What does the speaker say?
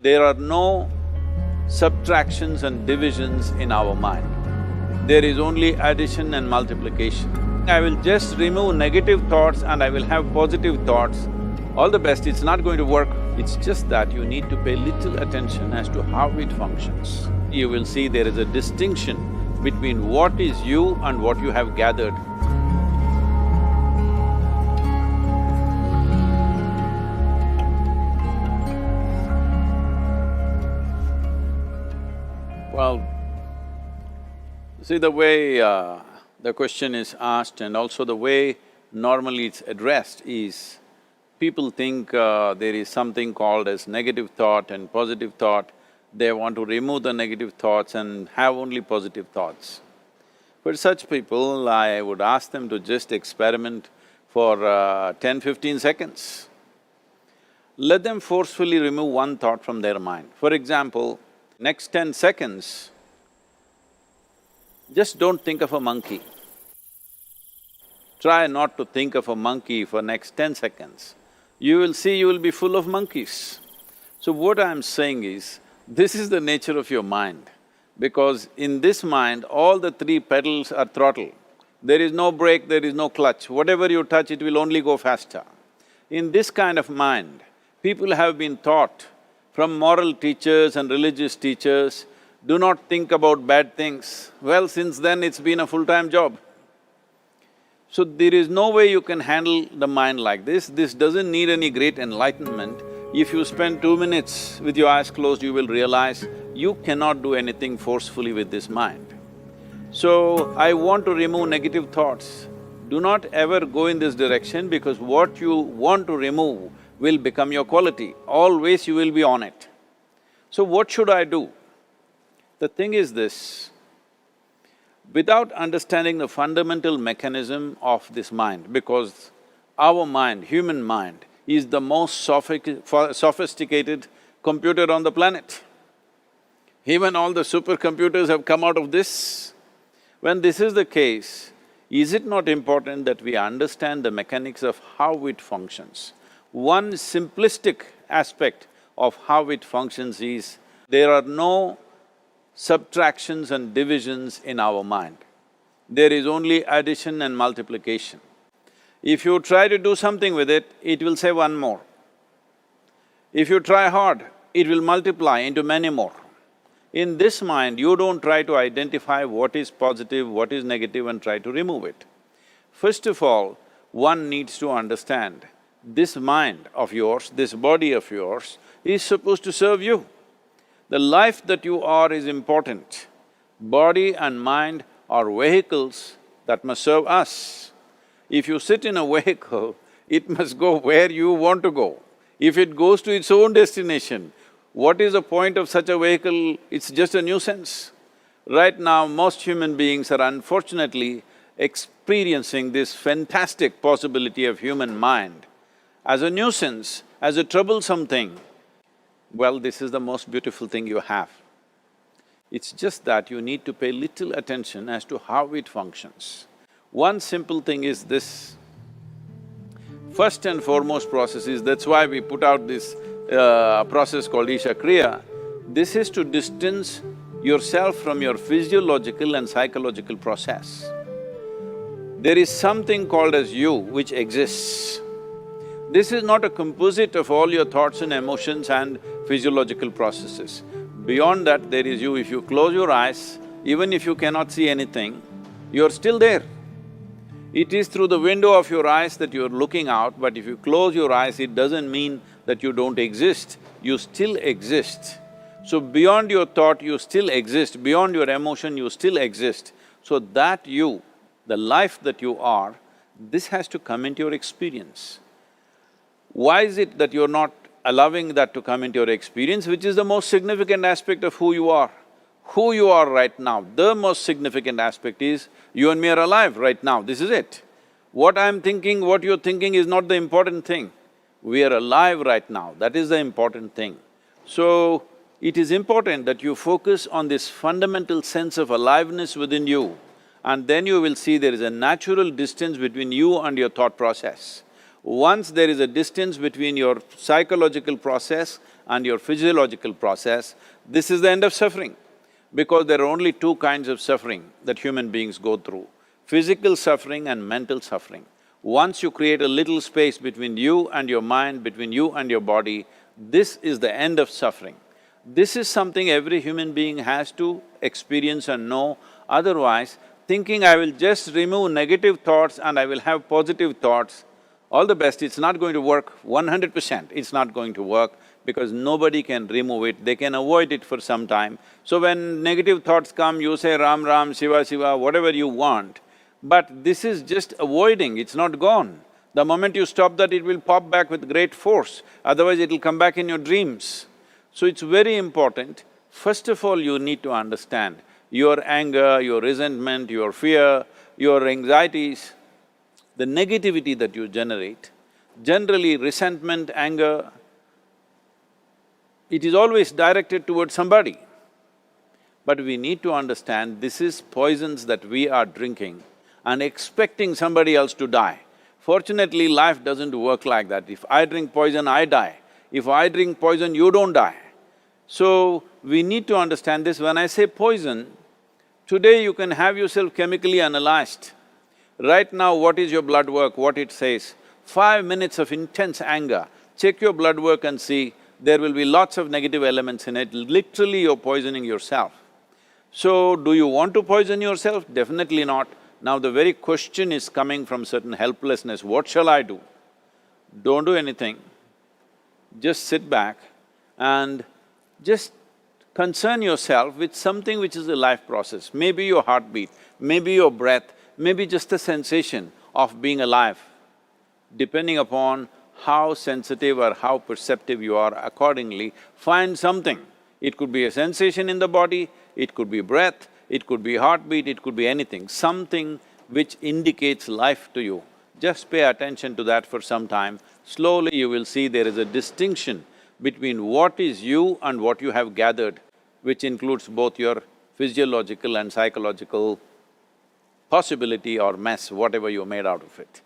There are no subtractions and divisions in our mind. There is only addition and multiplication. I will just remove negative thoughts and I will have positive thoughts. All the best, it's not going to work. It's just that you need to pay little attention as to how it functions. You will see there is a distinction between what is you and what you have gathered. Well, see the way the question is asked and also the way normally it's addressed is, people think there is something called as negative thought and positive thought. They want to remove the negative thoughts and have only positive thoughts. For such people, I would ask them to just experiment for 10-15 seconds. Let them forcefully remove one thought from their mind. For example, next 10 seconds, just don't think of a monkey. Try not to think of a monkey for next 10 seconds. You will see you will be full of monkeys. So what I'm saying is, this is the nature of your mind, because in this mind, all the three pedals are throttle. There is no brake, there is no clutch. Whatever you touch, it will only go faster. In this kind of mind, people have been taught from moral teachers and religious teachers, do not think about bad things. Well, since then it's been a full-time job. So there is no way you can handle the mind like this. This doesn't need any great enlightenment. If you spend 2 minutes with your eyes closed, you will realize you cannot do anything forcefully with this mind. So, I want to remove negative thoughts. Do not ever go in this direction, because what you want to remove will become your quality. Always you will be on it. So what should I do? The thing is this, without understanding the fundamental mechanism of this mind, because our mind, human mind, is the most sophisticated computer on the planet. Even all the supercomputers have come out of this. When this is the case, is it not important that we understand the mechanics of how it functions? One simplistic aspect of how it functions is, there are no subtractions and divisions in our mind. There is only addition and multiplication. If you try to do something with it, it will say one more. If you try hard, it will multiply into many more. In this mind, you don't try to identify what is positive, what is negative and try to remove it. First of all, one needs to understand, this mind of yours, this body of yours is supposed to serve you. The life that you are is important. Body and mind are vehicles that must serve us. If you sit in a vehicle, it must go where you want to go. If it goes to its own destination, what is the point of such a vehicle? It's just a nuisance. Right now, most human beings are unfortunately experiencing this fantastic possibility of human mind as a nuisance, as a troublesome thing. Well, this is the most beautiful thing you have. It's just that you need to pay little attention as to how it functions. One simple thing is this. First and foremost process is, that's why we put out this process called ISHA Kriya. This is to distance yourself from your physiological and psychological process. There is something called as you which exists. This is not a composite of all your thoughts and emotions and physiological processes. Beyond that, there is you. If you close your eyes, even if you cannot see anything, you're still there. It is through the window of your eyes that you're looking out, but if you close your eyes, it doesn't mean that you don't exist, you still exist. So beyond your thought, you still exist, beyond your emotion, you still exist. So that you, the life that you are, this has to come into your experience. Why is it that you're not allowing that to come into your experience, which is the most significant aspect of who you are? Who you are right now, the most significant aspect is, you and me are alive right now, this is it. What I'm thinking, what you're thinking is not the important thing. We are alive right now, that is the important thing. So, it is important that you focus on this fundamental sense of aliveness within you, and then you will see there is a natural distance between you and your thought process. Once there is a distance between your psychological process and your physiological process, this is the end of suffering. Because there are only two kinds of suffering that human beings go through, physical suffering and mental suffering. Once you create a little space between you and your mind, between you and your body, this is the end of suffering. This is something every human being has to experience and know, otherwise thinking I will just remove negative thoughts and I will have positive thoughts, all the best, it's not going to work 100%, it's not going to work because nobody can remove it, they can avoid it for some time. So when negative thoughts come, you say Ram Ram, Shiva Shiva, whatever you want, but this is just avoiding, it's not gone. The moment you stop that, it will pop back with great force, otherwise it'll come back in your dreams. So it's very important, first of all you need to understand your anger, your resentment, your fear, your anxieties, the negativity that you generate. Generally resentment, anger, it is always directed towards somebody. But we need to understand this is poisons that we are drinking and expecting somebody else to die. Fortunately, life doesn't work like that. If I drink poison, I die. If I drink poison, you don't die. So, we need to understand this. When I say poison, today you can have yourself chemically analyzed. Right now, what is your blood work, what it says? 5 minutes of intense anger, check your blood work and see, there will be lots of negative elements in it, literally you're poisoning yourself. So, do you want to poison yourself? Definitely not. Now the very question is coming from certain helplessness, what shall I do? Don't do anything, just sit back and just concern yourself with something which is a life process. Maybe your heartbeat, maybe your breath, maybe just the sensation of being alive. Depending upon how sensitive or how perceptive you are, accordingly, find something. It could be a sensation in the body, it could be breath, it could be heartbeat, it could be anything, something which indicates life to you. Just pay attention to that for some time. Slowly you will see there is a distinction between what is you and what you have gathered, which includes both your physiological and psychological possibility or mess, whatever you made out of it.